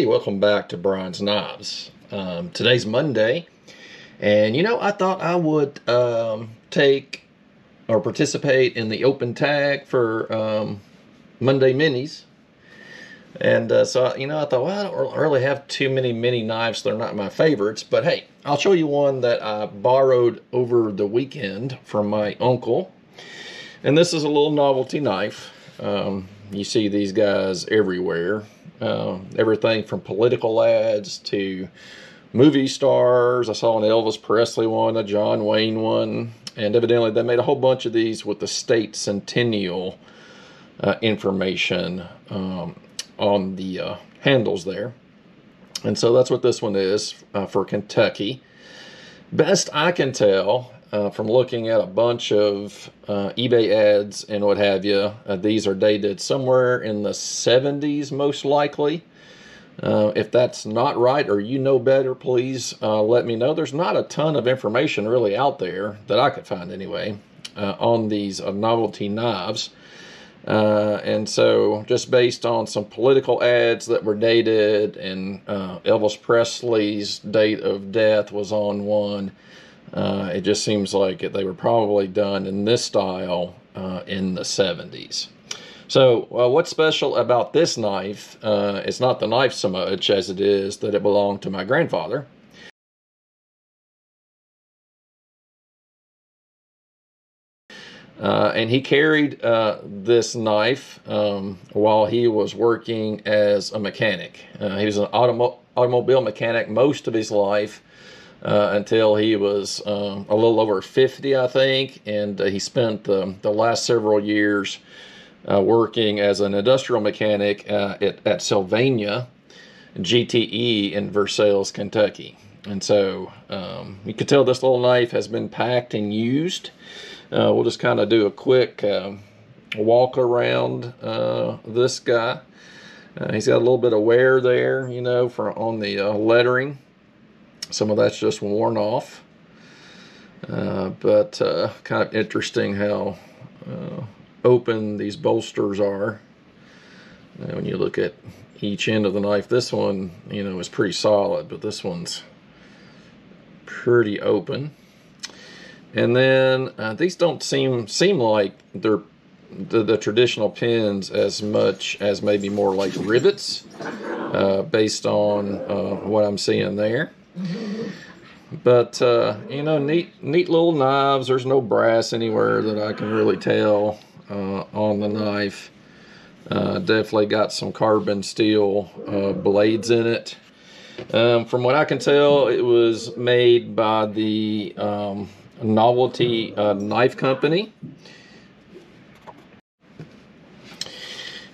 Hey, welcome back to Brian's Knobs. Today's Monday, and I thought I would take or participate in the open tag for Monday Minis. And so I thought, well, I don't really have too many mini knives. They're not my favorites, but hey, I'll show you one that I borrowed over the weekend from my uncle. And this is a little novelty knife. You see these guys everywhere. Everything from political ads to movie stars. I saw an Elvis Presley one, a John Wayne one, and evidently they made a whole bunch of these with the state centennial information on the handles there. And so that's what this one is for Kentucky. Best I can tell from looking at a bunch of eBay ads and what have you, these are dated somewhere in the 70s most likely. If that's not right or you know better, please let me know. There's not a ton of information really out there that I could find anyway on these novelty knives. And so just based on some political ads that were dated, and Elvis Presley's date of death was on one, it just seems like they were probably done in this style in the 70s. So what's special about this knife? It's not the knife so much as it is that it belonged to my grandfather. And he carried this knife while he was working as a mechanic. He was an automobile mechanic most of his life until he was a little over 50, I think. And he spent the last several years working as an industrial mechanic at Sylvania GTE in Versailles, Kentucky. And so you can tell this little knife has been packed and used. We'll just kind of do a quick walk around this guy. He's got a little bit of wear there, on the lettering. Some of that's just worn off. But kind of interesting how open these bolsters are. When you look at each end of the knife, this one, is pretty solid, but this one's pretty open. And then these don't seem like they're the traditional pins as much as maybe more like rivets, based on what I'm seeing there. But neat little knives. There's no brass anywhere that I can really tell on the knife. Definitely got some carbon steel blades in it. From what I can tell, it was made by the Novelty Knife Company.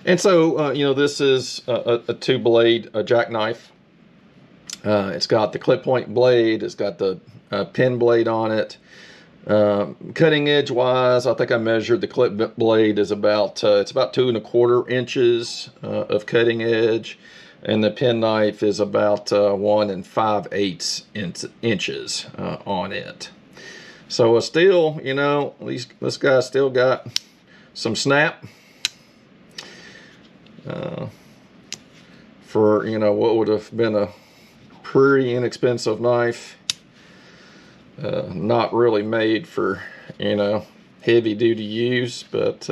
And so, this is a two-blade jackknife. It's got the clip point blade. It's got the pin blade on it. Cutting edge wise, I think I measured the clip blade is about it's about 2 1/4 inches of cutting edge, and the pen knife is about 1 5/8 inches on it. So still, this guy's still got some snap for what would have been a pretty inexpensive knife. Not really made for heavy duty use, but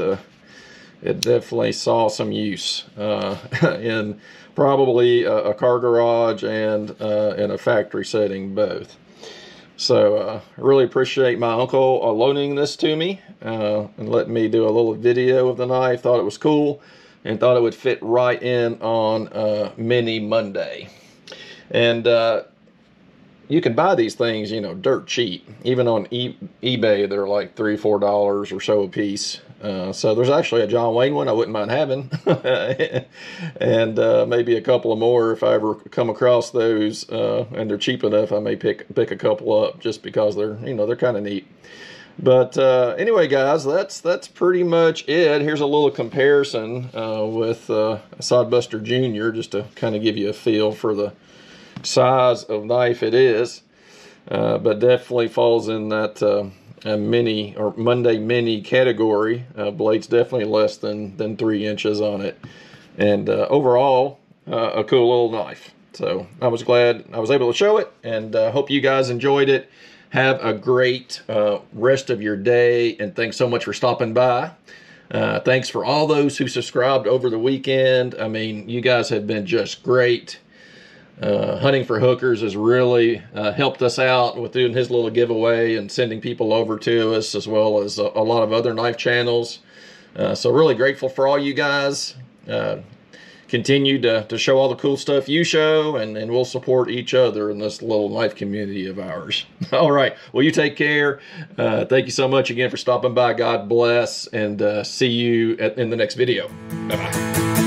it definitely saw some use in probably a car garage and in a factory setting both. So I really appreciate my uncle loaning this to me and letting me do a little video of the knife. Thought it was cool and thought it would fit right in on Mini Monday. And you can buy these things, dirt cheap. Even on eBay, they're like $3 or $4 or so a piece. So there's actually a John Wayne one I wouldn't mind having. And maybe a couple of more if I ever come across those. And they're cheap enough, I may pick a couple up just because they're, they're kind of neat. But anyway, guys, that's pretty much it. Here's a little comparison with Sodbuster Jr. just to kind of give you a feel for the size of knife it is, but definitely falls in that mini or Monday Mini category. Blade's definitely less than 3 inches on it, and overall a cool little knife. So I was glad I was able to show it, and hope you guys enjoyed it. Have a great rest of your day, and thanks so much for stopping by. Thanks for all those who subscribed over the weekend. I mean, you guys have been just great. Hunting for Hookers has really helped us out with doing his little giveaway and sending people over to us, as well as a lot of other knife channels. So really grateful for all you guys. Continue to show all the cool stuff you show, and we'll support each other in this little knife community of ours. All right. Well, you take care. Thank you so much again for stopping by. God bless, and see you in the next video. Bye-bye.